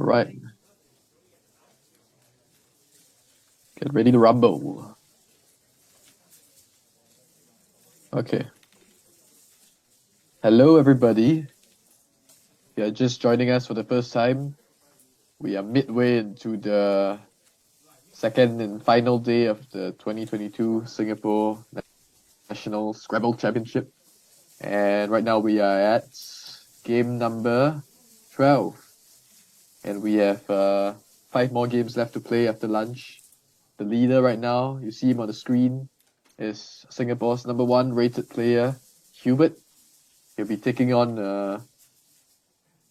All right. Get ready to rumble. Okay. Hello, everybody. If you're just joining us for the first time, we are midway into the second and final day of the 2022 Singapore National Scrabble Championship. And right now we are at game number 12. And we have 5 more games left to play after lunch. The leader right now, you see him on the screen, is Singapore's #1 rated player, Hubert. He'll be taking on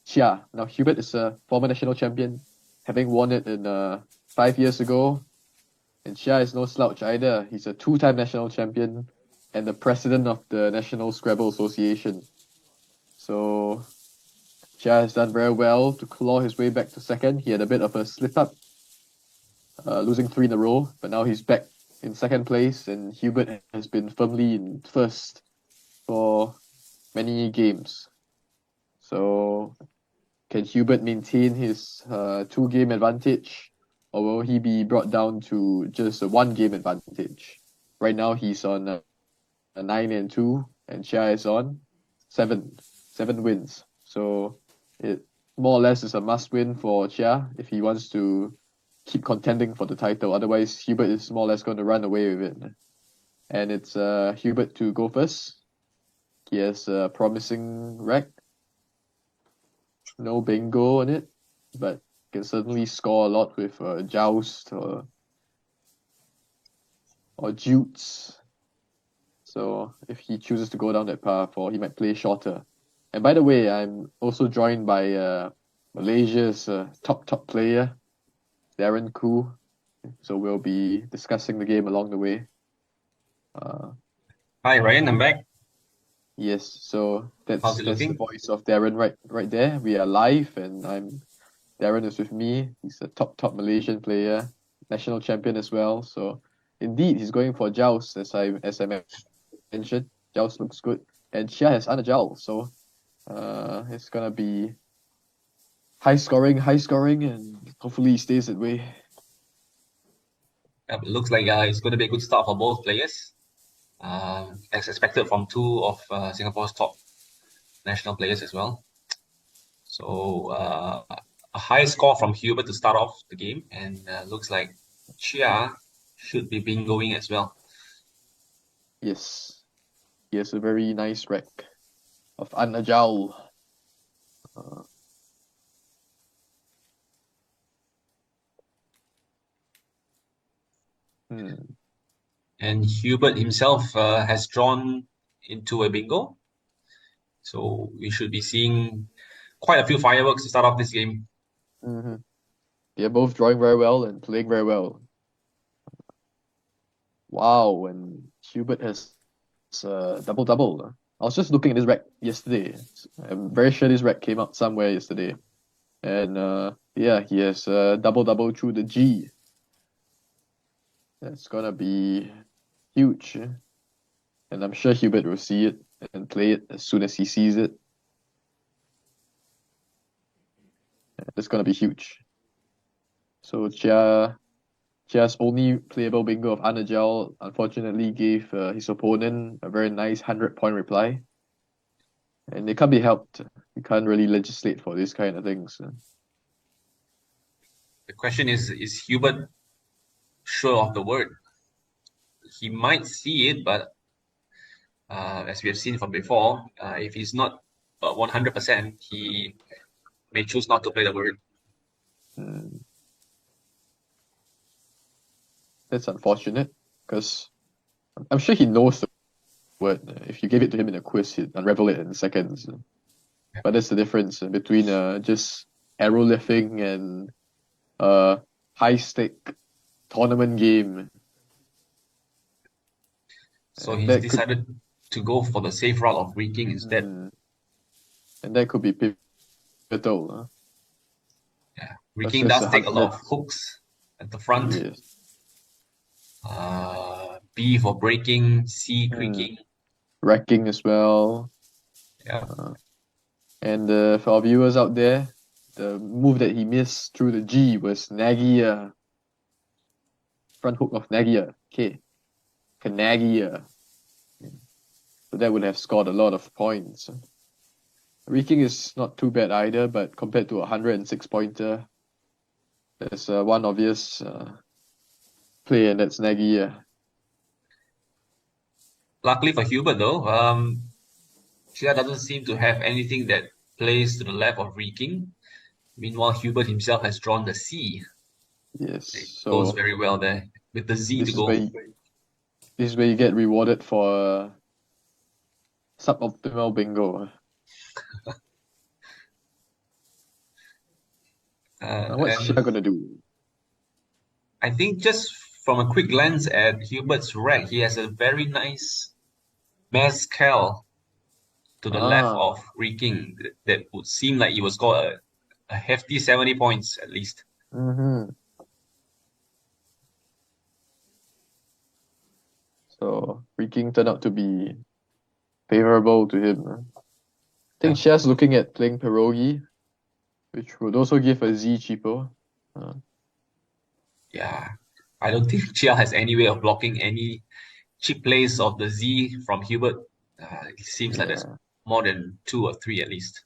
Cheah. Now, Hubert is a former national champion, having won it in 5 years ago. And Cheah is no slouch either. He's a 2-time national champion and the president of the National Scrabble Association. So Cheah has done very well to claw his way back to second. He had a bit of a slip-up, losing 3 in a row, but now he's back in second place, and Hubert has been firmly in first for many games. So can Hubert maintain his 2-game advantage, or will he be brought down to just a 1-game advantage? Right now he's on a 9-2, and Cheah is on 7 wins. So it more or less is a must-win for Cheah if he wants to keep contending for the title. Otherwise, Hubert is more or less going to run away with it. And it's Hubert to go first. He has a promising rack. No bingo on it, but can certainly score a lot with Joust or Jutes. So if he chooses to go down that path, or he might play shorter. And by the way, I'm also joined by Malaysia's top player, Darren Khoo. So we'll be discussing the game along the way. Hi Ryan, I'm back. Yes, so How's that's it the looking? voice of Darren right there. We are live, and Darren is with me. He's a top Malaysian player, national champion as well. So indeed, he's going for Joust, as I mentioned. Joust looks good, and Cheah has Anajal, so it's gonna be high scoring, and hopefully he stays that way. It looks like it's going to be a good start for both players, as expected from 2 of Singapore's top national players as well. So a high score from Hubert to start off the game, and looks like Cheah should be bingoing as well. Yes, he has a very nice rack of Anajal. And Hubert himself has drawn into a bingo, so we should be seeing quite a few fireworks to start off this game. Mm-hmm. They're both drawing very well and playing very well. Wow, and Hubert has double. I was just looking at this rack yesterday. I'm very sure this rack came out somewhere yesterday. And yeah, he has double through the G. That's gonna be huge. And I'm sure Hubert will see it and play it as soon as he sees it. It's gonna be huge. So Cheah's only playable bingo of Anajal unfortunately gave his opponent a very nice 100-point reply. And it can't be helped. You can't really legislate for these kind of things. The question is Hubert sure of the word? He might see it, but as we have seen from before, if he's not 100%, he may choose not to play the word. That's unfortunate, because I'm sure he knows the word. If you gave it to him in a quiz, he'd unravel it in seconds. But that's the difference between just arrow lifting and a high stake tournament game. So And he's that could decided to go for the safe route of rigging instead. and that could be pivotal. Yeah, That's rigging just does a take a lot hundred. of hooks at the front. Yes. B for breaking, C creaking. Racking as well. Yeah. And for our viewers out there, the move that he missed through the G was Nagia. Front hook of Nagia. Okay. Kanagia. So that would have scored a lot of points. Reeking is not too bad either, but compared to a 106 pointer, there's one obvious play, and that's Nagia. Luckily for Hubert, though, Cheah doesn't seem to have anything that plays to the left of Reeking. Meanwhile, Hubert himself has drawn the C. Yes, It goes so very well there with the Z this to is where go. this is where you get rewarded for suboptimal bingo. Now what's And Cheah gonna do? I think just from a quick glance at Hubert's rack, he has a very nice mezcal to the left Ah, of Reeking that would seem like he will score a hefty 70 points at least. mm-hmm. So Reeking turned out to be favorable to him. I think Yeah. Cheah's looking at playing Pierogi, which would also give a Z cheapo. Uh, Yeah. I don't think Cheah has any way of blocking any cheap plays of the Z from Hubert. It seems like there's yeah. more than two or three at least.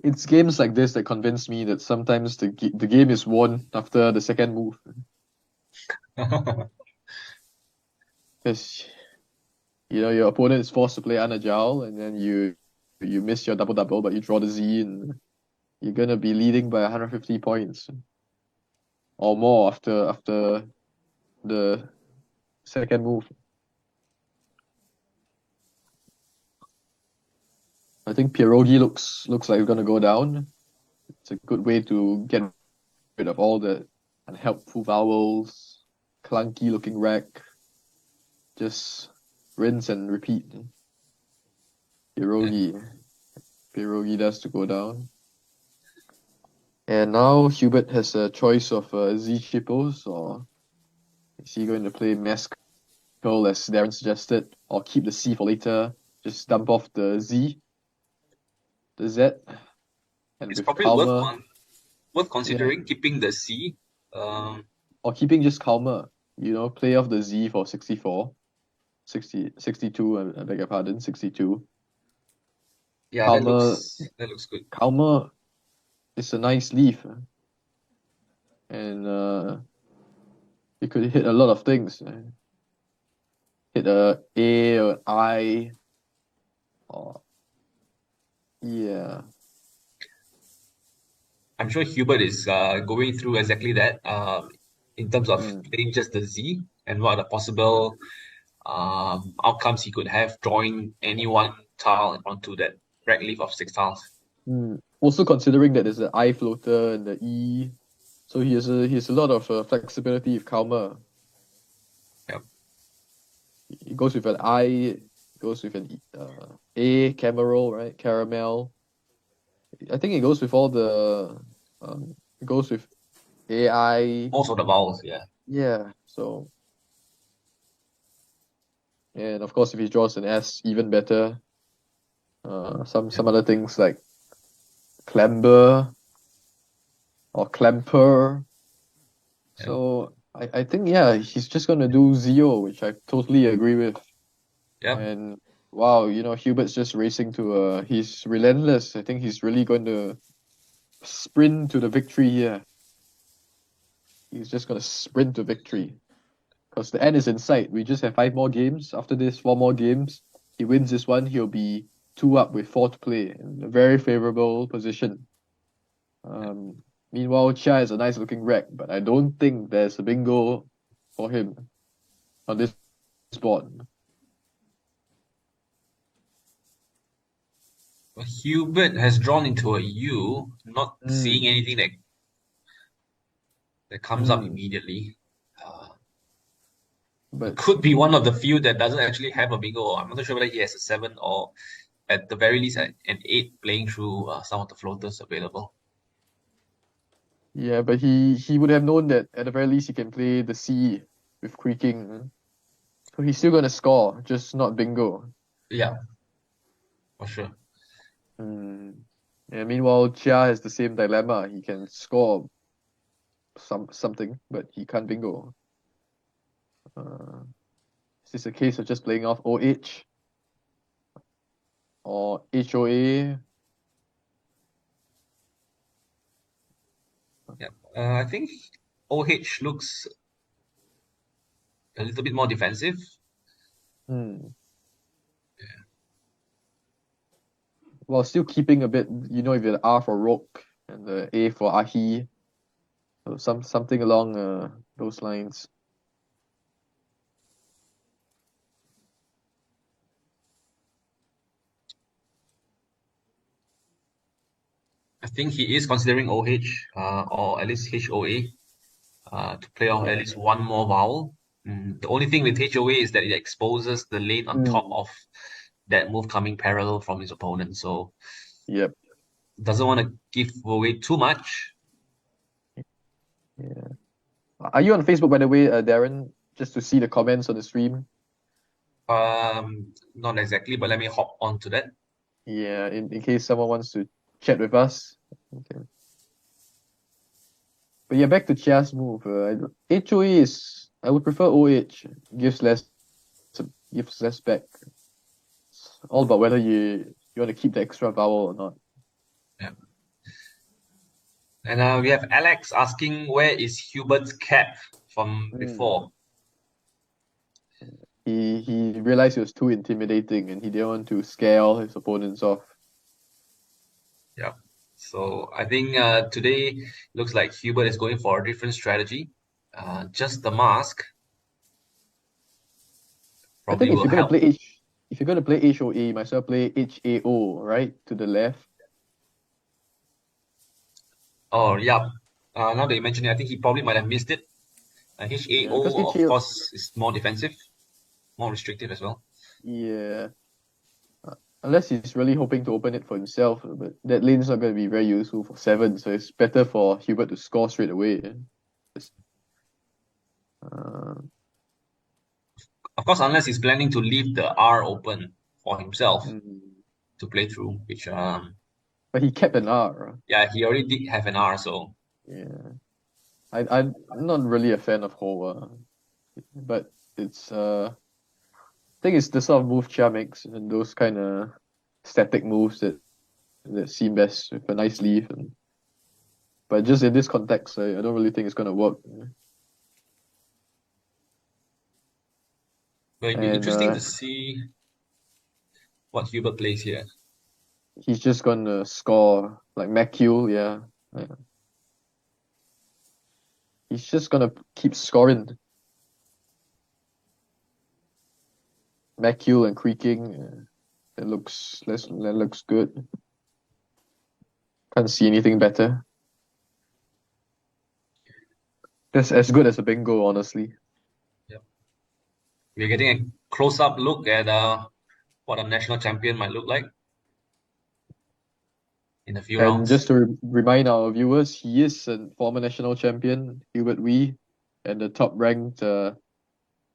It's games like this that convince me that sometimes the game is won after the second move. Because your opponent is forced to play unagile, and then you miss your double, but you draw the Z, and you're gonna be leading by 150 points or more after the second move. I think Pierogi looks like it's gonna go down. It's a good way to get rid of all the unhelpful vowels, clunky looking rack. Just rinse and repeat. Pierogi. Pierogi does to go down. And now Hubert has a choice of Z Chippos, or is he going to play Mescal as Darren suggested, or keep the C for later, just dump off the Z, the Z, and It's with probably worth Calmer, worth yeah, considering keeping the C. or keeping just Calmer, play off the Z for 64, 62, I beg your pardon, 62. Yeah, Calmer, that looks good. Calmer is a nice leaf, and he could hit a lot of things. Hit a A or I, or yeah. I'm sure Hubert is going through exactly that in terms of Mm. playing just the Z and what are the possible outcomes he could have drawing any one tile onto that rack leaf of six tiles. Also considering that there's an I floater and the E, so he has a lot of flexibility with Calmer. Yep. He goes with an I, goes with an A Cameral, right? Caramel. I think it goes with all the it goes with AI. Most of the vowels, yeah. Yeah. So, and of course if he draws an S, even better. Some other things like Clamber or Clamper. Yep. So I think yeah, he's just gonna do Zio, which I totally agree with. Yep. And wow, Hubert's just racing he's relentless. I think he's really going to sprint to the victory here. He's just gonna sprint to victory. Because the end is in sight. We just have 5 more games. After this, 4 more games. He wins this one, he'll be 2 up with 4 to play in a very favorable position. Meanwhile, Cheah is a nice looking wreck, but I don't think there's a bingo for him on this board. Hubert has drawn into a U, not seeing Mm, anything that comes up mm. immediately. Uh, But could be one of the few that doesn't actually have a bingo. I'm not sure whether he has a 7 or at the very least an 8 playing through some of the floaters available. yeah, but he would have known that at the very least he can play the C with creaking. So he's still gonna score, just not bingo. Yeah, for sure. Yeah, meanwhile, Cheah has the same dilemma. He can score something, but he can't bingo. Uh, is this a case of just playing off OH or HOA? Yeah. I think OH looks a little bit more defensive. Hmm. While still keeping a bit, if you're the R for Rook and the A for Ahi, so something along those lines. I think he is considering OH, or at least HOA, to play off at Yeah. least one more vowel. The only thing with HOA is that it exposes the lane on top Mm. of that move coming parallel from his opponent. So Yep. doesn't want to give away too much. Yeah. Are you on Facebook, by the way, Darren? Just to see the comments on the stream. Not exactly, but let me hop on to that. Yeah, in case someone wants to chat with us. Okay. But yeah, back to Chia's move. HOA is I would prefer OH. Gives less gives less back. It's all about whether you want to keep the extra vowel or not. Yeah. And we have Alex asking, where is Hubert's cap from Mm. before? He realized it was too intimidating and he didn't want to scare all his opponents off. Yeah. So I think today looks like Hubert is going for a different strategy. Just the mask I think probably will help. if you're gonna play HOA, you might as well play HAO, right? To the left. Oh, yeah. Now that you mention it, I think he probably might have missed it. Yeah, because HAO, of HAO, course, is more defensive, more restrictive as well. yeah. Unless he's really hoping to open it for himself, but that lane's not going to be very useful for seven, so it's better for Hubert to score straight away. Uh, Of course, unless he's planning to leave the R open for himself mm. to play through, which But he kept an R. yeah, he already did have an R, so Yeah, I'm not really a fan of Hoa, but I think it's the sort of move Chia makes and those kind of static moves that seem best with a nice leaf. But just in this context, I don't really think it's going to work. but it'd be And interesting to see what Hubert plays here. he's just going to score like Macule, yeah. Yeah. He's just going to keep scoring. Macule and creaking. That looks good. Can't see anything better. That's as good as a bingo, honestly. Yep. We're getting a close-up look at what a national champion might look like in a few And rounds. just to remind our viewers, he is a former national champion, Hubert Wee, and the top ranked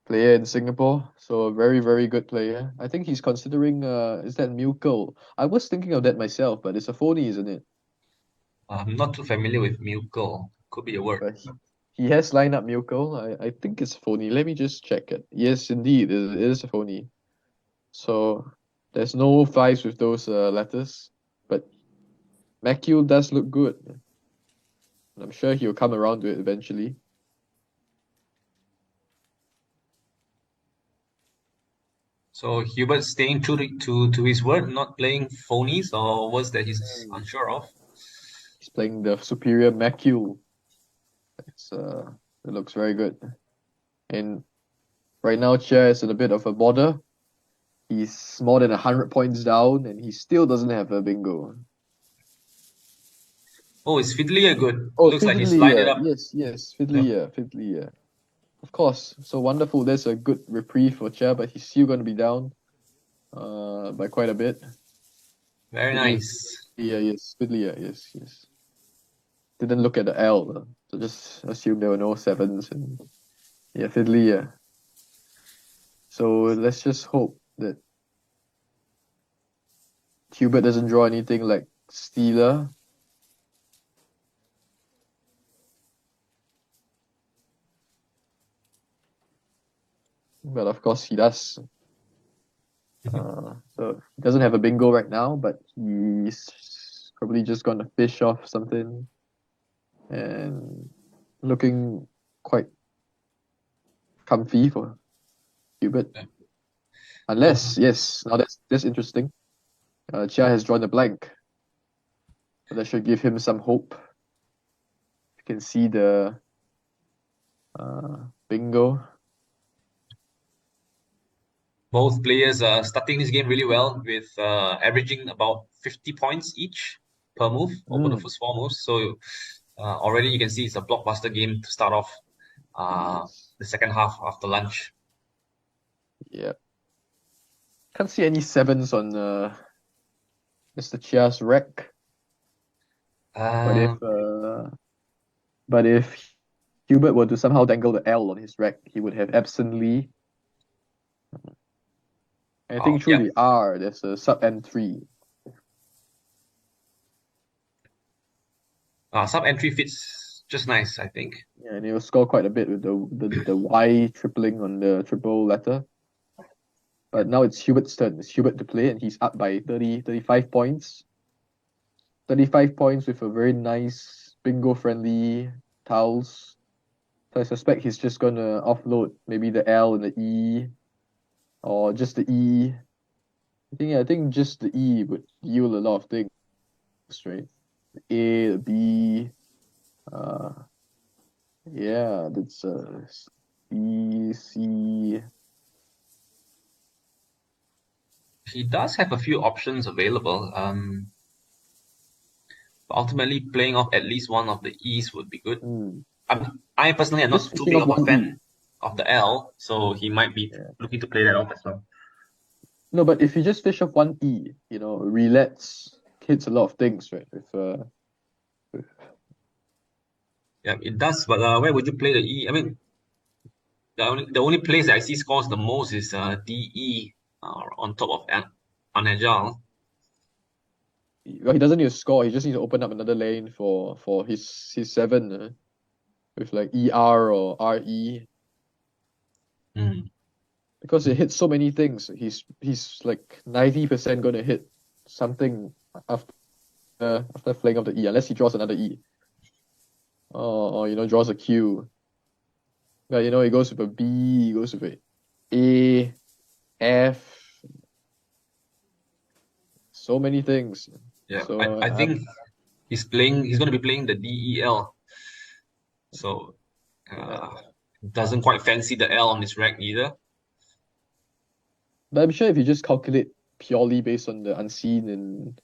player in Singapore. So a very, very good player. I think he's considering is that Mukel? I was thinking of that myself, but it's a phony, isn't it? I'm not too familiar with Mukel. Could be a word. But he has lined up Mukel. I think it's phony. Let me just check it. Yes, indeed, it is a phony. So there's no fives with those letters, but Macule does look good. And I'm sure he'll come around to it eventually. So Hubert staying true to his word, not playing phonies or words that he's Mm. unsure of. He's playing the superior Macule. It's it looks very good. And right now, Cheah is in a bit of a border. He's more than 100 points down, and he still doesn't have a bingo. Oh, is Fiddlier good? Oh, Looks like he's lined it Fiddlier. up. Yes, Yeah. Fiddlier. Of course, so wonderful. There's a good reprieve for Cheah, but he's still going to be down by quite a bit. Very Fiddlier, nice. Fiddlier, yes. Didn't look at the L, so just assume there were no sevens. And yeah, Fiddlier. So let's just hope that Hubert doesn't draw anything like Steeler. But of course he does. So he doesn't have a bingo right now, but he's probably just gonna fish off something and looking quite comfy for Hubert. Yeah. Unless, yes, now that's interesting. Cheah has drawn a blank. So that should give him some hope. You can see the bingo. Both players are starting this game really well with averaging about 50 points each per move over the Mm, first 4 moves. So already you can see it's a blockbuster game to start off yes. the second half after lunch. Yeah. Can't see any sevens on Mr. Chia's rack. But if Um, uh, but if Hubert were to somehow dangle the L on his rack, he would have absently. I think through yeah, the R, there's a sub N3. sub entry fits just nice, I think. Yeah, and he'll score quite a bit with the Y tripling on the triple letter. But now it's Hubert's turn. It's Hubert to play, and he's up by 35 points. 35 points with a very nice bingo-friendly tiles. So I suspect he's just gonna offload maybe the L and the E, or just the E. I think just the E would yield a lot of things, right? The A, the B, uh, yeah, that's C, C. He does have a few options available. But ultimately, playing off at least one of the E's would be good. Hmm. I personally am Just not too fishing big off of a one E. fan of the L, so he might be Yeah. looking to play that off as well. No, but if you just fish off one E, relets hits a lot of things, right? With Yeah, it does. But where would you play the E? I mean, the only place that I see scores the most is DE on top of Unagile. well, he doesn't need to score. He just needs to open up another lane for his seven with like ER or RE Mm. because it hits so many things. He's like 90% gonna hit something after after flaying off the E, unless he draws another E or draws a Q. But he goes with a B, he goes with a F, so many things. Yeah, So I think he's going to be playing the DEL. So yeah. doesn't quite fancy the L on his rack either. But I'm sure if you just calculate purely based on the unseen and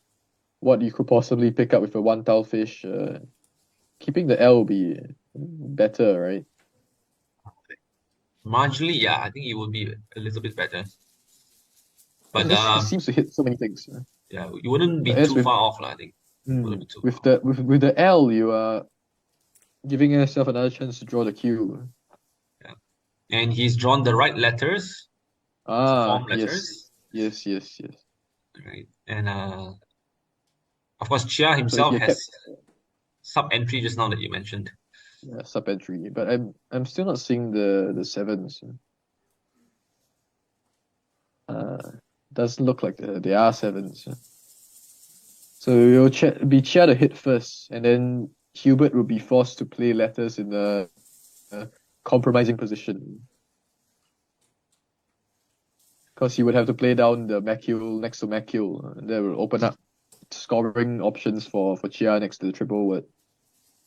what you could possibly pick up with a one tile fish, keeping the L will be better, right? Marginally, yeah, I think it would be a little bit better. Because But he seems to hit so many things. yeah, you wouldn't be Whereas too far off, I think. Wouldn't be too with the L, you are giving yourself another chance to draw the Q. Yeah. And he's drawn the right letters, form Yes, letters, yes, yes, yes. right? And of course, Cheah So if himself you kept has sub entry just now that you mentioned. sub entry, but I'm still not seeing the sevens. Uh, doesn't look like they are sevens. So you'll be Cheah to hit first, and then Hubert will be forced to play letters in a compromising position. Because he would have to play down the Macule next to Macule, and that will open up scoring options for Cheah next to the triple word.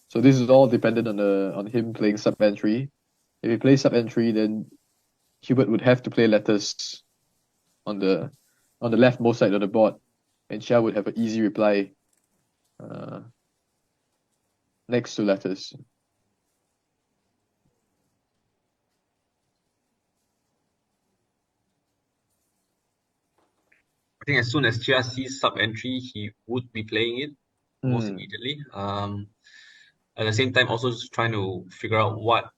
So this is all dependent on him playing sub entry. If he plays sub entry, then Hubert would have to play letters on the leftmost side of the board, and Cheah would have an easy reply uh, next to letters. I think as soon as Cheah sees sub entry, he would be playing it almost immediately. At the same time, also just trying to figure out what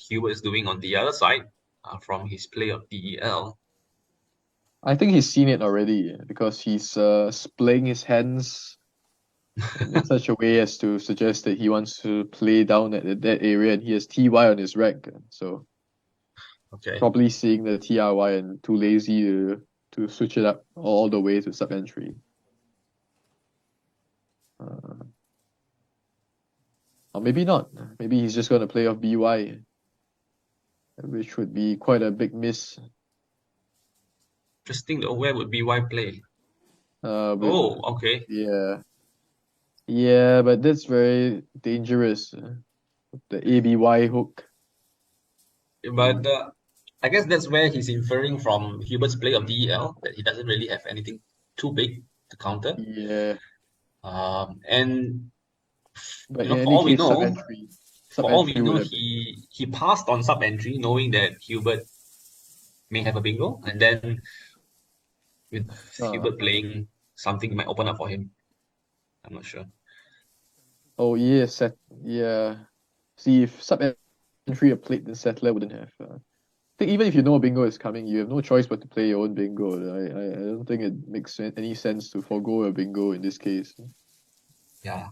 Hubert is doing on the other side from his play of DEL. I think he's seen it already because he's splaying his hands in such a way as to suggest that he wants to play down at that area, and he has TY on his rack. So Okay. probably seeing the TRY and too lazy to switch it up all the way to sub entry. Or maybe not. Maybe he's just gonna play off BY, which would be quite a big miss. Interesting though, where would BY play? With Oh, okay. yeah, but that's very dangerous. The ABY hook. But I guess that's where he's inferring from Hubert's play of DEL that he doesn't really have anything too big to counter. Yeah, And but in for any all we case, know, sub entry would have been. he passed on sub entry, knowing that Hubert may have a bingo, and then with Uh, Hubert playing something might open up for him. I'm not sure. oh yeah, yeah. See, if sub entry had played, then settler wouldn't have. I think even if you know a bingo is coming, you have no choice but to play your own bingo. I don't think it makes any sense to forego a bingo in this case. Yeah.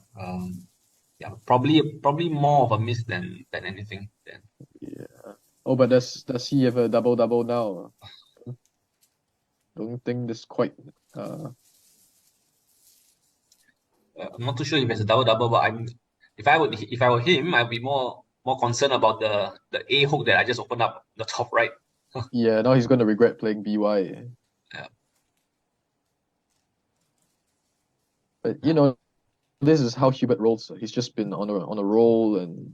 Yeah. Probably more of a miss than anything. Then Yeah. Oh, but does he have a double now? Don't think this quite. Uh, I'm not too sure if it's a double, but if I were him, I'd be more concerned about the A hook that I just opened up the top right. yeah. Now he's gonna regret playing BY. Yeah. But you know, this is how Hubert rolls. He's just been on a roll and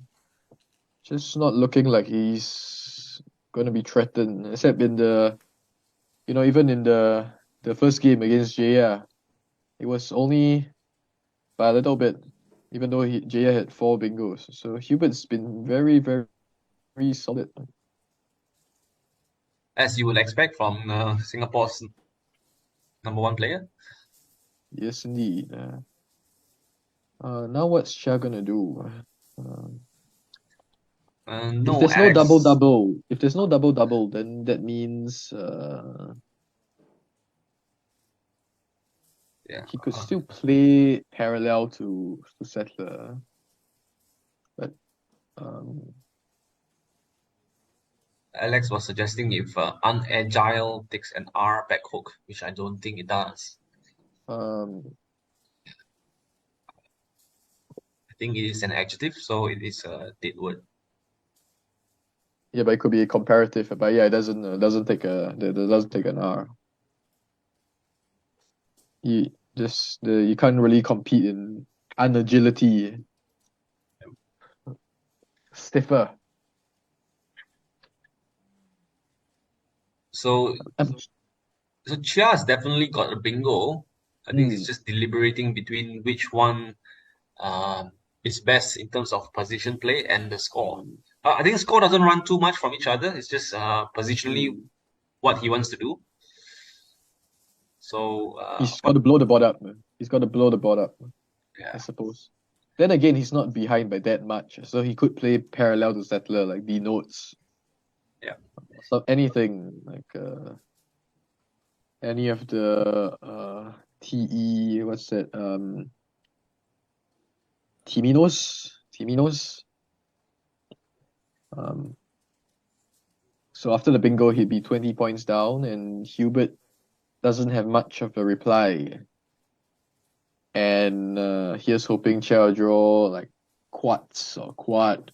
just not looking like he's gonna be threatened. Except in even in the first game against Cheah, it was only by a little bit, even though Cheah had 4 bingos. So Hubert's been very, very, very solid. As you would expect from Singapore's #1 player. Yes, indeed. Now what's Cheah gonna do? If No there's no Alex. double double, then that means Yeah. he could still play parallel to settler, but um, Alex was suggesting if unagile takes an R back hook, which I don't think it does. um, I think it is an adjective, so it is a dead word. yeah, but it could be a comparative. But yeah, it doesn't take it doesn't take an R. You can't really compete in unagility. Stiffer. So Um, so Cheah has definitely got a bingo. I think he's hmm, just deliberating between which one is best in terms of position play and the score. I think the score doesn't run too much from each other. It's just positionally hmm. what he wants to do. So, He's got to blow the board up. Man. He's got to blow the board up, I yeah, suppose. Then again, he's not behind by that much, so he could play parallel to settler, like B notes. yeah. So anything like any of the TE, what's that? Timinos. Um, so after the bingo, he'd be 20 points down, and Hubert doesn't have much of a reply. And here's hoping Cheah draw like quads or quad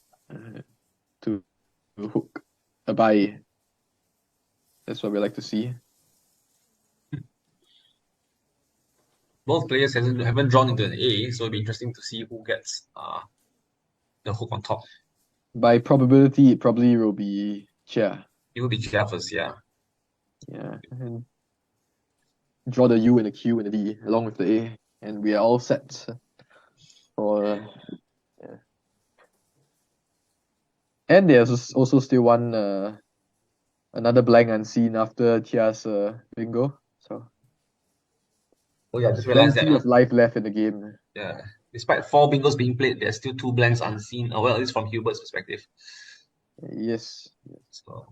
to hook a buy. That's what we like to see. Both players haven't drawn into an A, so it'll be interesting to see who gets the hook on top. By probability, it probably will be Cheah. It will be Cheah first, yeah. Yeah, and draw the U and the Q and the D along with the A, and we are all set for. Yeah. And there's also still one another blank unseen after Cheah's bingo. So Oh yeah, I just realized that. plenty of life left in the game. Yeah, despite 4 bingos being played, there's still 2 blanks unseen. Oh, well, at least from Hubert's perspective. Yes. So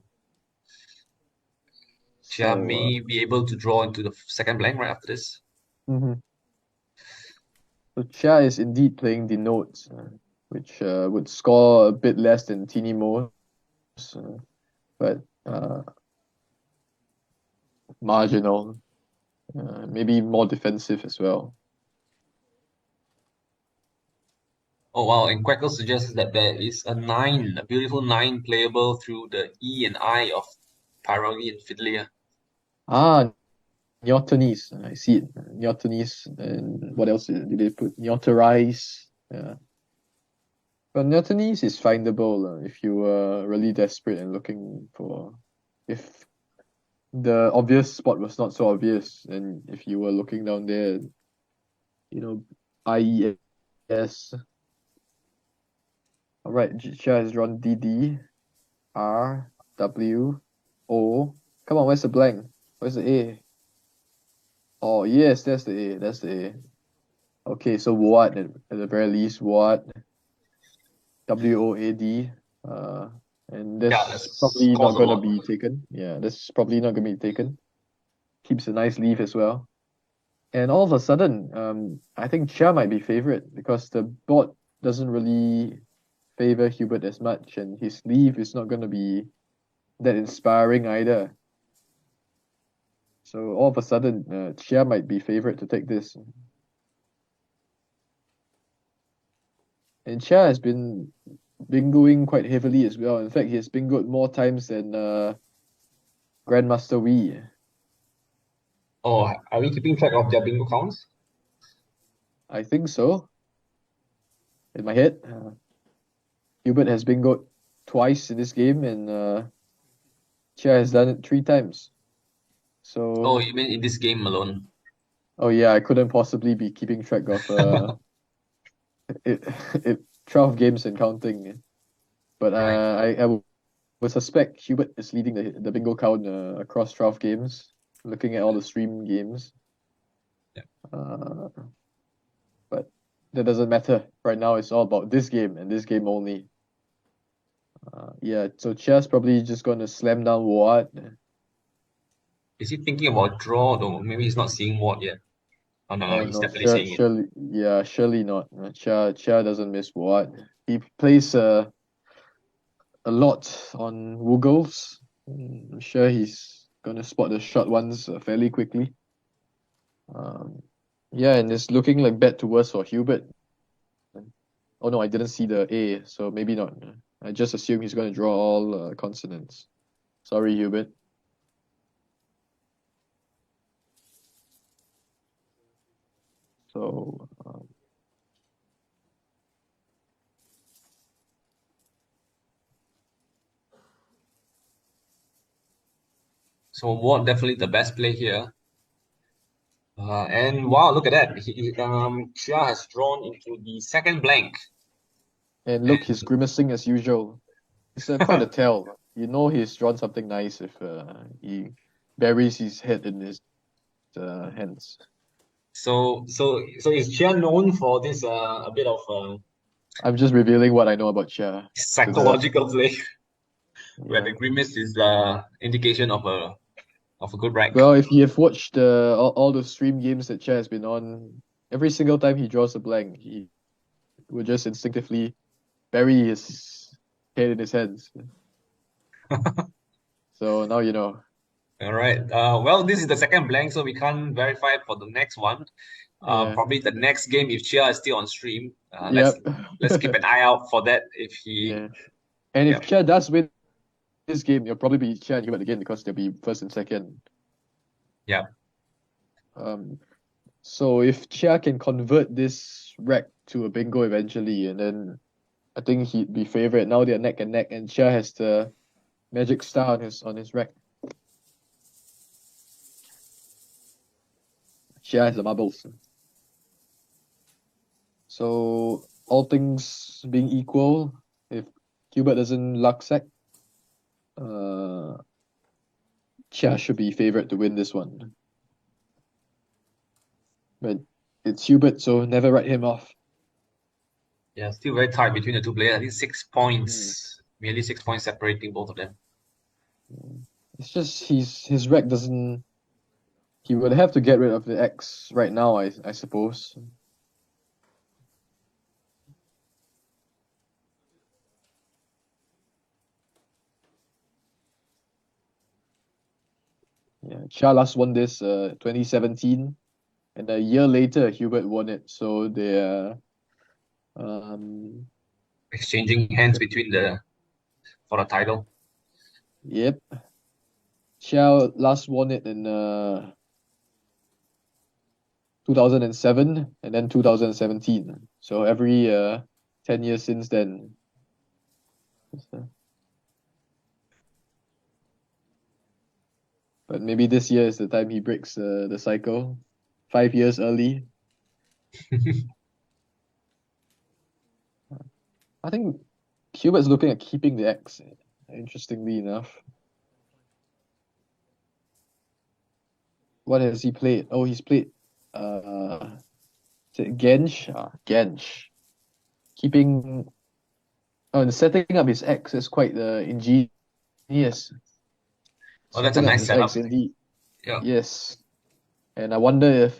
Cheah So, may be able to draw into the second blank right after this. mhm. So Cheah is indeed playing the notes, which would score a bit less than Teeny Mo's, but marginal, maybe more defensive as well. Oh wow, and Quackle suggests that there is a beautiful 9 playable through the E and I of Pyrogy and Fiddler. Ah, Neotenese, I see it. Neotenese, and what else did they put? Neoterize. Yeah. But Neotenese is findable if you were really desperate and looking for, if the obvious spot was not so obvious, and if you were looking down there, IES. All right, Chia has drawn DD, R, W, O. Come on, where's the blank? Where's the A? Oh, yes, that's the A. That's the A. Okay, so what at the very least, what? WOAD. Uh, and Yeah, this that's probably not cost a gonna lot. be taken. Yeah, this is probably not gonna be taken. Keeps a nice leaf as well. And all of a sudden, I think Chia might be favorite because the board doesn't really favor Hubert as much, and his leave is not gonna be that inspiring either. So all of a sudden, Cheah might be favorite to take this. And Cheah has been bingoing quite heavily as well. In fact, he has bingoed more times than Grandmaster Wee. Oh, are we keeping track of their bingo counts? I think so. In my head, Hubert has bingoed twice in this game, and Cheah has done it 3 times. Oh, So, you mean in this game alone? oh yeah, I couldn't possibly be keeping track of it, 12 games and counting. But Right. I would suspect Hubert is leading the bingo count across 12 games, looking at all the stream games. Yeah. Uh, but that doesn't matter. Right now, it's all about this game and this game only. Yeah, so Cheah's probably just going to slam down Watt. Is he thinking about draw though? Maybe he's not seeing what yet. Oh no, Oh he's no, definitely seeing it. surely, yeah, surely not. Cheah doesn't miss Watt. He plays a lot on Woogles. I'm sure he's going to spot the short ones fairly quickly. Um, yeah, and it's looking like bad to worse for Hubert. Oh no, I didn't see the A, so maybe not. I just assume he's going to draw all consonants. Sorry, Hubert. So, So what definitely the best play here. And wow, look at that. Cheah has drawn into the second blank. and look, he's And grimacing as usual. It's quite a tell. You know he's drawn something nice if he buries his head in his hands. so is Cheah known for this a bit of I'm just revealing what I know about Cheah to the psychological play where the yeah. grimace is indication of a good rank. Well, if you have watched all the stream games that Cheah has been on, every single time he draws a blank, he will just instinctively bury his head in his hands. So now you know. All right. Well, this is the second blank, so we can't verify for the next one. Yeah. Probably the next game if Cheah is still on stream. Let's Yep. let's keep an eye out for that. If he, Yeah. And if yeah, Cheah does win this game, it'll probably be Cheah and Hubert again because they'll be first and second. yeah. Um, so if Cheah can convert this rack to a bingo eventually, and then I think he'd be favorite. Now they're neck and neck, and Cheah has the magic star on his rack. Cheah has the marbles. So all things being equal, if Hubert doesn't luck sack, uh, Cheah should be favorite to win this one. But it's Hubert, so never write him off. Yeah, still very tight between the two players. I think 6 Mm. points, merely 6 points separating both of them. It's just his rec doesn't. He would have to get rid of the X right now, I suppose. Yeah, Cheah last won this 2017, and a year later Hubert won it. So they're um Exchanging hands between the for the title. yep. Cheah last won it in 2007 and then 2017. So every 10 years since then. But maybe this year is the time he breaks the cycle. 5 years early. I think Hubert's looking at keeping the X, interestingly enough. What has he played? Oh, he's played is it Gensh? Gensh. Keeping and setting up his X is quite ingenious. Oh, that's a Setting up nice his X setup. indeed. Yeah. Yes. And I wonder if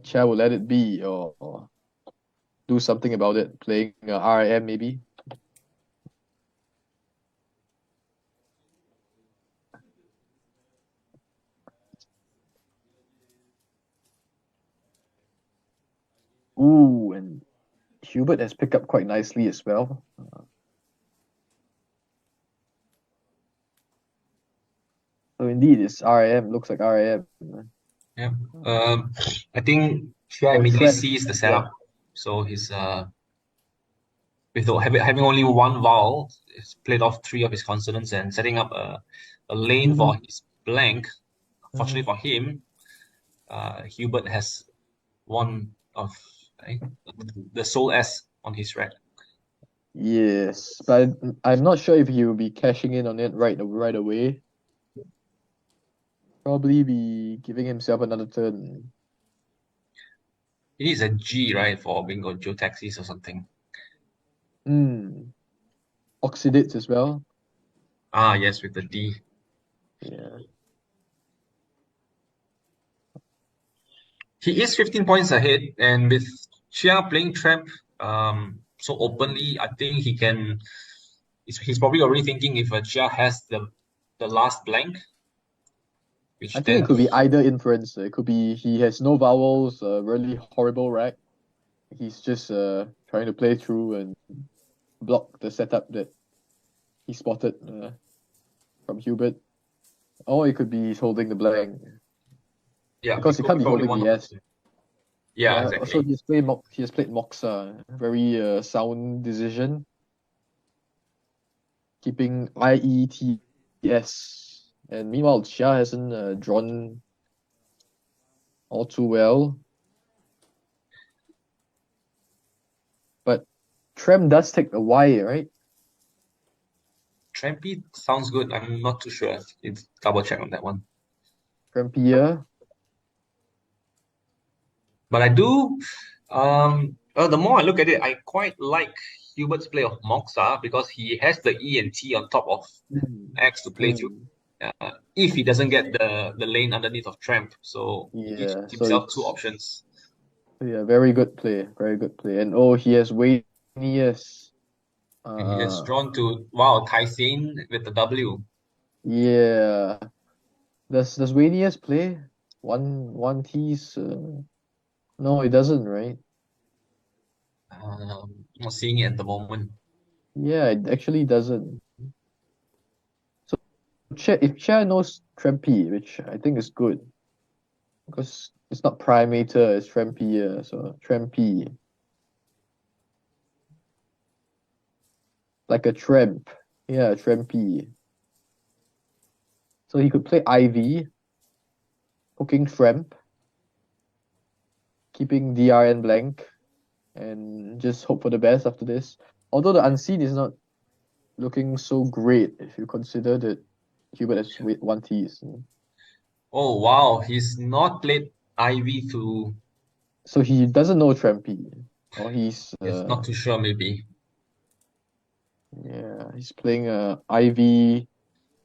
Cheah will let it be or do something about it, playing RIM maybe. Ooh, and Hubert has picked up quite nicely as well. So indeed, it's RIM. Looks like RIM. Yeah. I think Cheah Oh, immediately Trent. sees the Yeah. setup. So he's having only one vowel, he's played off three of his consonants and setting up a lane for Mhm. his blank. Fortunately Mhm. for him, Hubert has one of the sole S on his rack. Yes, but I'm not sure if he will be cashing in on it right away. Probably be giving himself another turn. He needs a G, right, for bingo geotaxis or something. Hmm. Oxidates as well. Ah, yes, with the D. Yeah. He is 15 points ahead, and with Cheah playing Tramp so openly, I think he can. He's probably already thinking if Cheah has the last blank, I which think it then could be either inference. It could be he has no vowels, really horrible rack. He's just trying to play through and block the setup that he spotted from Hubert. Or it could be he's holding the blank yeah, because it he could can't be be probably holding one the of the S. two. Yeah, Yeah. Also, exactly. he has played Moxa. Very sound decision, keeping IETS. And meanwhile, Cheah hasn't drawn all too well. But Trem does take the Y, right? Trampy sounds good. I'm not too sure. It's double check on that one. Trempier. But I do. The more I look at it, I quite like Hubert's play of Moxa because he has the E and T on top of Mm. X to play through. Mm. If he doesn't get the lane underneath of Tramp, so he gives Yeah, so himself two it's options. yeah, very good play, very good play. And oh, he has Wayneus. And he has Uh, drawn to wow, Tyson with the W. yeah. Does Wayneus play one T's? No, it doesn't, right? Not seeing it at the moment. Yeah, it actually doesn't. So if Cheah knows Trempy, which I think is good, because it's not Primator, it's Trempier, so Trempy, like a Tremp. Yeah, Trempy. So he could play Ivy, hooking Tremp, keeping DRN blank, and just hope for the best after this. Although the unseen is not looking so great if you consider that Hubert has one T's. Oh wow, he's not played Ivy to. So he doesn't know Trampy. Or he's Yes, not too sure maybe. yeah, he's playing IV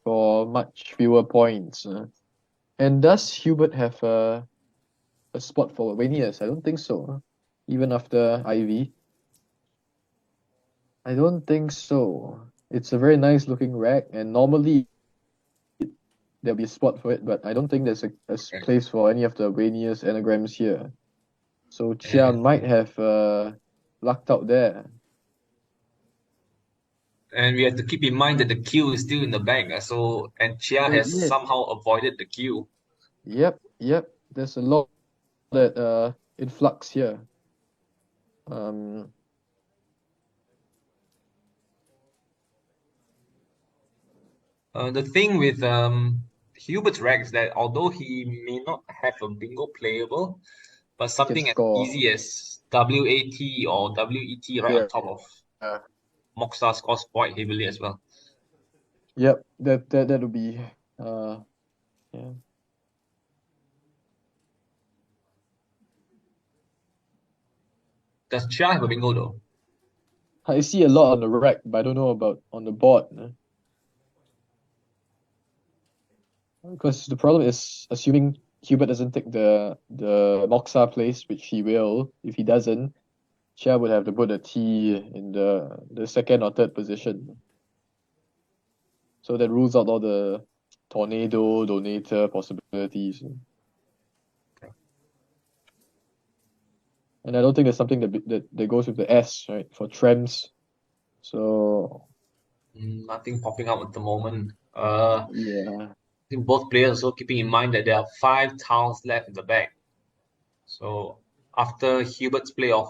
for much fewer points. And does Hubert have a spot for Vanias? I don't think so. Even after Ivy, I don't think so. It's a very nice looking rack, and normally there'll be a spot for it, but I don't think there's a place for any of the Vanias anagrams here. So Cheah And might have lucked out there. and we have to keep in mind that the queue is still in the bank. And Cheah Oh, it has is. somehow avoided the queue. Yep, yep. There's a lot that in flux here. Um, The thing with Hubert's rack is that although he may not have a bingo playable, but he can something as score. easy as WAT or WET right on Yeah. top of Moxa scores quite heavily as well. Yep. That would be uh yeah. Does Cheah have a bingo though? I see a lot on the rack, but I don't know about on the board. Because the problem is assuming Hubert doesn't take the Moxa place, which he will. If he doesn't, Cheah would have to put a T in the second or third position. So that rules out all the tornado, donator possibilities. And I don't think there's something that goes with the S, right, for trams. So Nothing popping up at the moment. yeah. I think both players also keeping in mind that there are 5 tiles left in the bag. So after Hubert's play of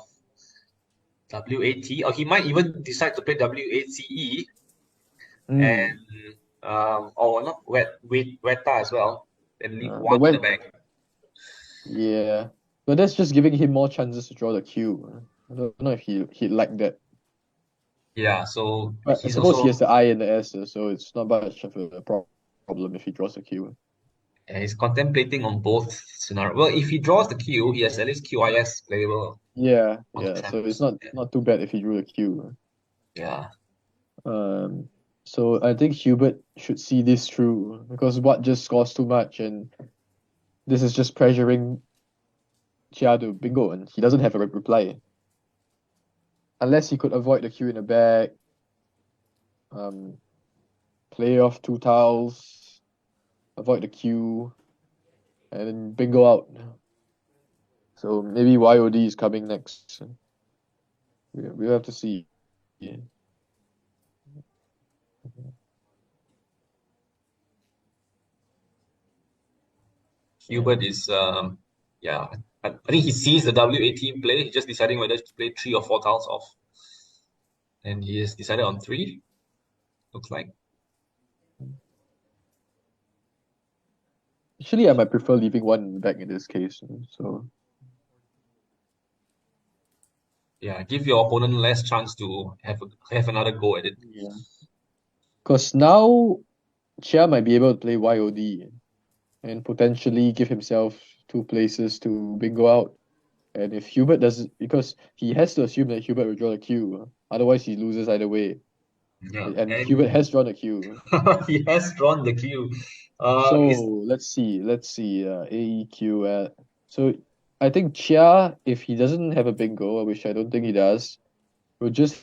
WAT, or he might even decide to play WACE Mm. and or not Weta as well, and leave But one in the when bag. yeah. But that's just giving him more chances to draw the Q. I don't know if he'd like that. Yeah, so But I he's suppose he also has the I and the S, so it's not much of a problem if he draws the Q. he's contemplating on both scenarios. Well, if he draws the Q, he has at least QIS playable Yeah, on the yeah. So it's trams. not too bad if he drew the Q. Yeah. Um, so I think Hubert should see this through because Watt just scores too much, and this is just pressuring Cheah to bingo, and he doesn't have a reply unless he could avoid the Q in the back. Um, play off two tiles, avoid the Q, and then bingo out. So maybe YOD is coming next. We'll have to see. Yeah. Hubert is yeah. I think he sees the WAT play. He's just deciding whether to play 3 or 4 tiles off, and he has decided on 3. Looks like. Actually, I might prefer leaving one back in this case. So Yeah, give your opponent less chance to have another go at it. yeah, because now Chia might be able to play YOD and potentially give himself two places to bingo out. And if Hubert doesn't, because he has to assume that Hubert will draw the Q, otherwise he loses either way. Yeah, And Hubert and has drawn a Q. he has drawn the Q. Is So let's see, AEQ. So I think Chia, if he doesn't have a bingo, which I don't think he does, will just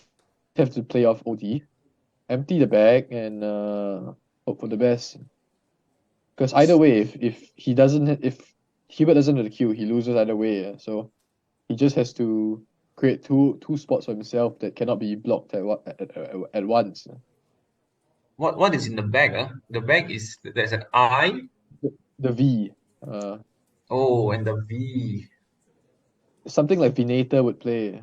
have to play off OD, empty the bag, and hope for the best. Because either way, if he doesn't, if Hubert doesn't have the Q, he loses either way. So he just has to create two spots for himself that cannot be blocked at once. what is in the bag? The bag is there's an I. The V, uh, Oh, and the V. something like Venator would play.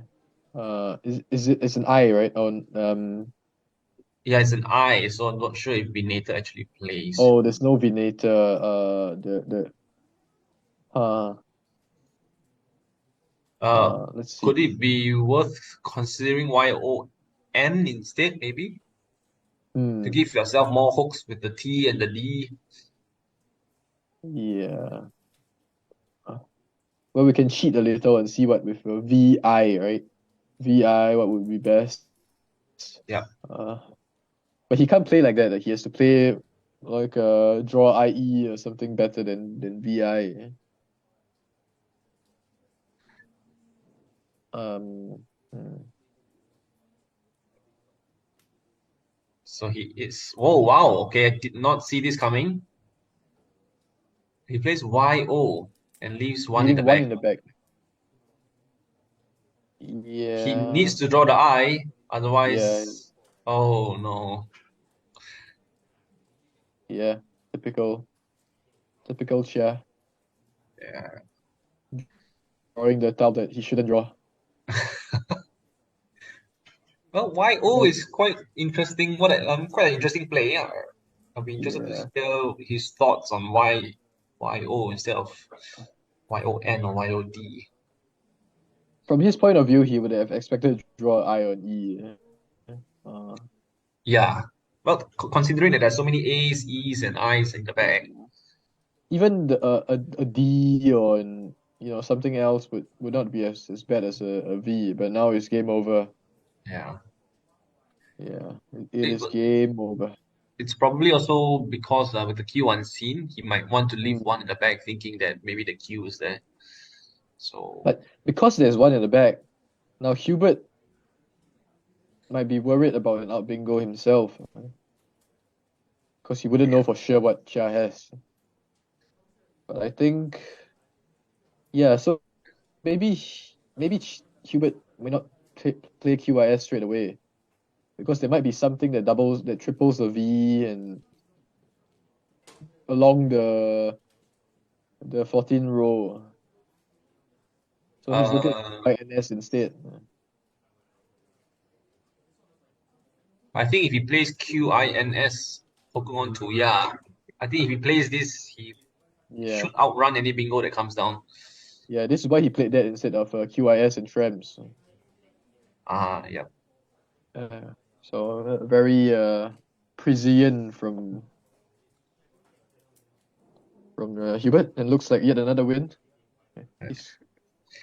It's an I, right? On Yeah, it's an I, so I'm not sure if Venator actually plays. oh, there's no Venator. The uh Uh, let's could see. it be worth considering YON instead, maybe? To Hmm. give yourself more hooks with the T and the D. Yeah. Well, we can cheat a little and see what with VI, right? VI, what would be best? Yeah. Uh, but he can't play like that. He has to play like draw IE or something better than VI. Hmm. So he is. Oh wow! Okay, I did not see this coming. He plays YO and leaves one in the Leaving one back. in the back. He Yeah, needs to draw the I, yeah, otherwise. Oh no! yeah. Typical Cheah, Yeah. drawing the tile that he shouldn't draw. Well, YO Well, is quite interesting. Quite an interesting play. I'll be interested to yeah. hear his thoughts on why YO instead of YON or YOD. From his point of view, he would have expected to draw I on E. Uh, Yeah. Well, considering that there's so many A's, E's, and I's in the back. Even a D or something else would not be as bad as a V. But now it's game over. Yeah. Yeah, it It, is game over. it's probably also because with the Q unseen, he might want to leave one Mm. in the back, thinking that maybe the Q is there. So But because there's one in the back, now Hubert might be worried about an out bingo himself because he wouldn't know for sure what Cheah has. But I think, yeah, so maybe Hubert may not play QIS straight away because there might be something that triples the V and along the 14 row. So he's looking uh, at INS instead. I think if he plays QINS, Pokemon 2, yeah. I think if he plays this, he Yeah, should outrun any bingo that comes down. yeah. This is why he played that instead of QIS and Trems. Yeah. So very prescient from Hubert, and looks like yet another win. He's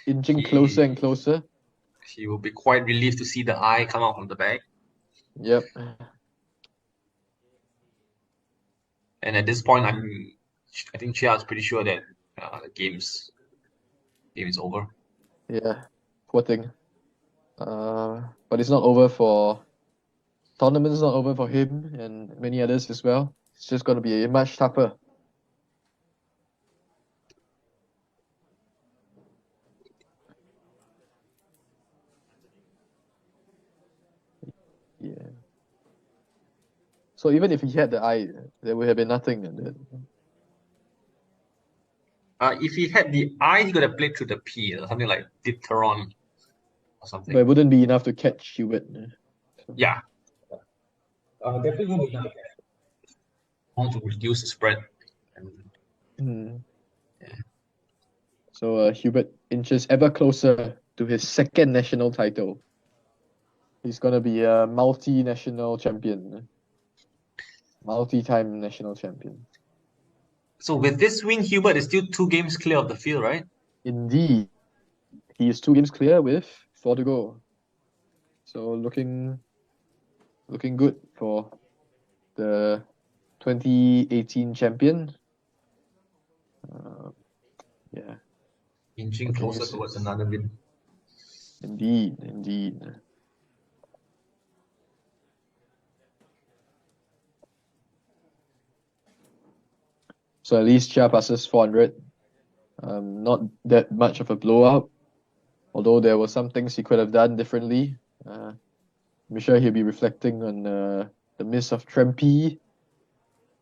inching closer and He closer. he will be quite relieved to see the eye come out from the back. Yep. And at this point, I think Cheah is pretty sure that the game is over. Yeah. Poor thing. But it's not over for tournament's not over for him and many others as well. It's just going to be much tougher. Yeah. So even if he had the eye, there would have been nothing. If he had the eye, he could have played through the P, or something like Dipteron or But it something. wouldn't be enough to catch Hubert. So, Yeah, definitely won't be enough. Want to reduce the spread. And, hmm. yeah. So Hubert inches ever closer to his second national title. He's gonna be a multinational champion, multi-time national champion. So with this win, Hubert is still 2 games clear of the field, right? Indeed, he is 2 games clear with 4 to go. So looking good for the 2018 champion. Uh, yeah, Inching what can you closer say? towards another win. Indeed. So at least Cheah passes 400. Not that much of a blowout, although there were some things he could have done differently. I'm sure he'll be reflecting on the miss of Trempy,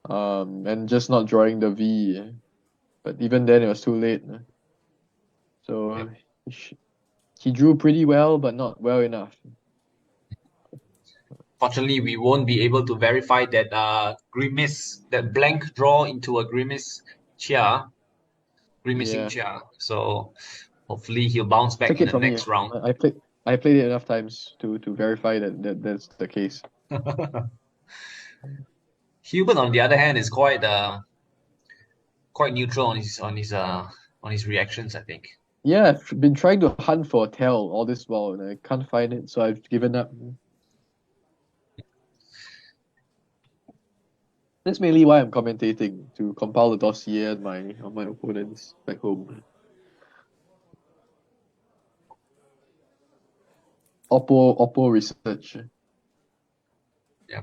and just not drawing the V. But even then, it was too late. So Yep. he drew pretty well, but not well enough. Fortunately, we won't be able to verify that grimace, that blank draw into a grimacing Yeah, Cheah. So hopefully he'll bounce back take in it the from me. next round. I played it enough times to verify that's the case. Hubert, on the other hand, is quite neutral on his reactions, I think. Yeah, I've been trying to hunt for a tell all this while, and I can't find it, so I've given up. That's mainly why I'm commentating, to compile the dossier on my opponents back home. Oppo research. Yeah.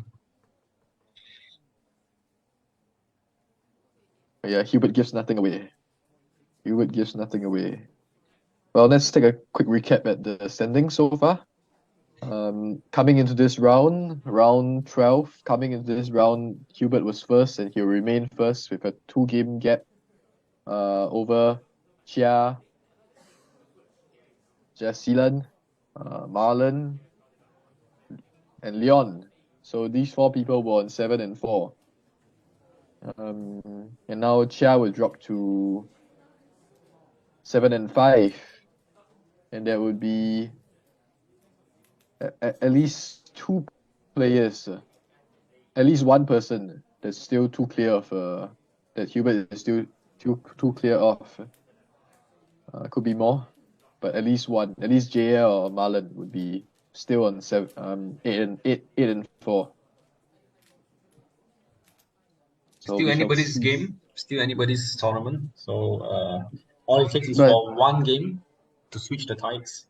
Yeah, Hubert gives nothing away. Hubert gives nothing away. Well, let's take a quick recap at the standing so far. Coming into this round 12, coming into this round, Hubert was first and he'll remain first with a 2 game gap over Cheah, Jasilan, Marlon, and Leon. So these 4 people were on 7 and 4. And now Cheah will drop to 7 and 5. And there would be at least 2 players, at least one person that's still too clear of that Hubert is still too clear of. Could be more, but at least one, at least Cheah or Marlon would be still on 8 and 4. So Still we shall anybody's see. game, still anybody's tournament. So all it takes is But for one game to switch the tides.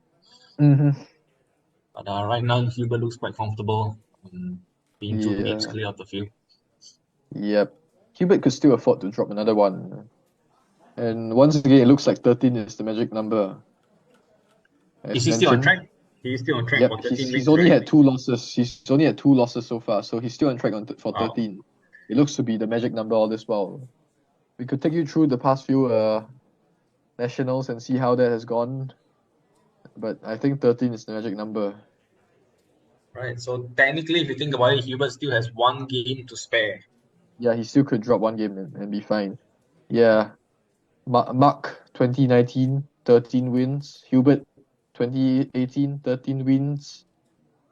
mhm, But right now, Hubert looks quite comfortable being 2 games yeah, clear of the field. yep. Hubert could still afford to drop another one. And once again, it looks like 13 is the magic number, Is as he still on mentioned. track? He is still on track for Yep, 13 he's wins, only right? had 2 losses. He's only had 2 losses so far, so he's still on track for Wow. 13. It looks to be the magic number all this while. We could take you through the past few nationals and see how that has gone, but I think 13 is the magic number. Right. So technically, if you think about it, Hubert still has one game to spare. Yeah, he still could drop one game and be fine. Yeah, Mark 2019 13 wins. Hubert 2018 13 wins.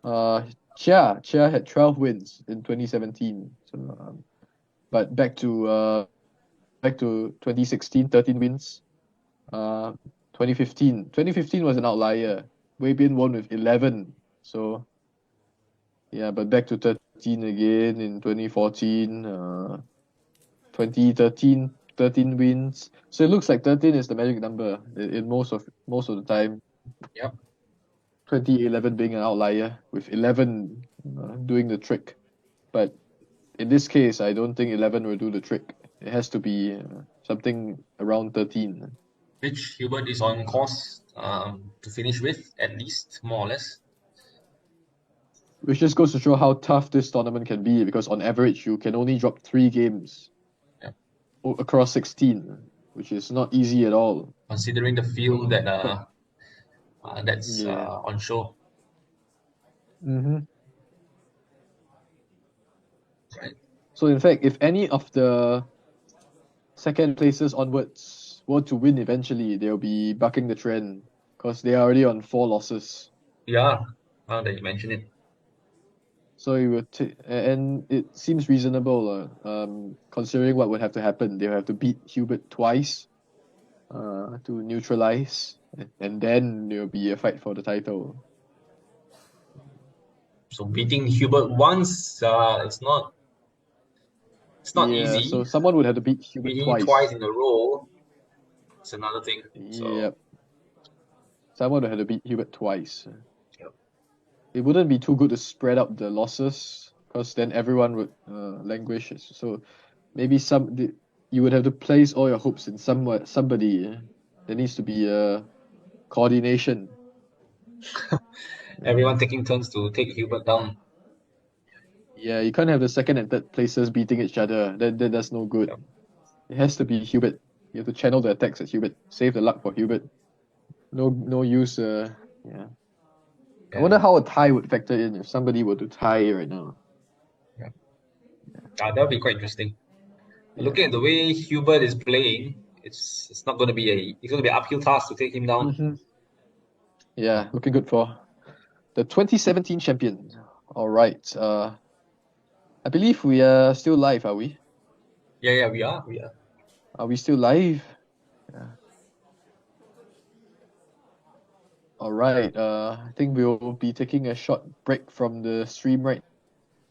Uh, Cheah had 12 wins in 2017. So, but back to 2016 13 wins. Uh, 2015 was an outlier. Wei Bian won with 11. So yeah, but back to 13 again in 2014. 2013 13 wins. So it looks like 13 is the magic number in most of the time. Yep. 2011 being an outlier with 11 doing the trick. But in this case, I don't think 11 will do the trick. It has to be something around 13. Which Hubert is on course to finish with, at least, more or less. Which just goes to show how tough this tournament can be, because on average you can only drop 3 games Yep. across 16, which is not easy at all. Considering the field that But that's yeah. on show. hmm Right. So in fact, if any of the second places onwards were to win eventually, they'll be bucking the trend because they are already on 4 losses. Yeah. Now that you mention it. So it will and it seems reasonable, considering what would have to happen. They'll have to beat Hubert twice, to neutralize, and then there'll be a fight for the title. So beating Hubert once, it's not Yeah, so easy. someone would have to beat Hubert Beating him twice twice. in a row, it's another thing. So Yep, someone would have to beat Hubert twice. yep. It wouldn't be too good to spread out the losses, because then everyone would languish. So maybe you would have to place all your hopes in somebody. There needs to be a coordination. Everyone taking turns to take Hubert down. Yeah, you can't have the second and third places beating each other. That's no good. Yep. It has to be Hubert. You have to channel the attacks at Hubert. Save the luck for Hubert. No use. Yeah. I Yeah. wonder how a tie would factor in if somebody were to tie right now. Yeah. That would be quite interesting. Yeah. Looking at the way Hubert is playing, it's not going to be an uphill task to take him down. hmm Yeah, looking good for the 2017 champion. All right. I believe we are still live. Are we? Yeah, we are. Are we still live? Yeah. All right. I think we'll be taking a short break from the stream right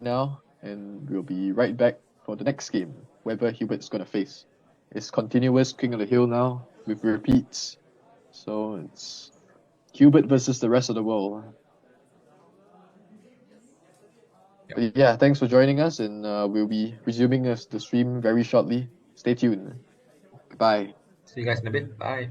now, and we'll be right back for the next game, whoever Hubert's gonna face. It's continuous King of the Hill now with repeats. So it's Hubert versus the rest of the world. Yep. But yeah, thanks for joining us, and we'll be resuming the stream very shortly. Stay tuned. Goodbye. See you guys in a bit. Bye.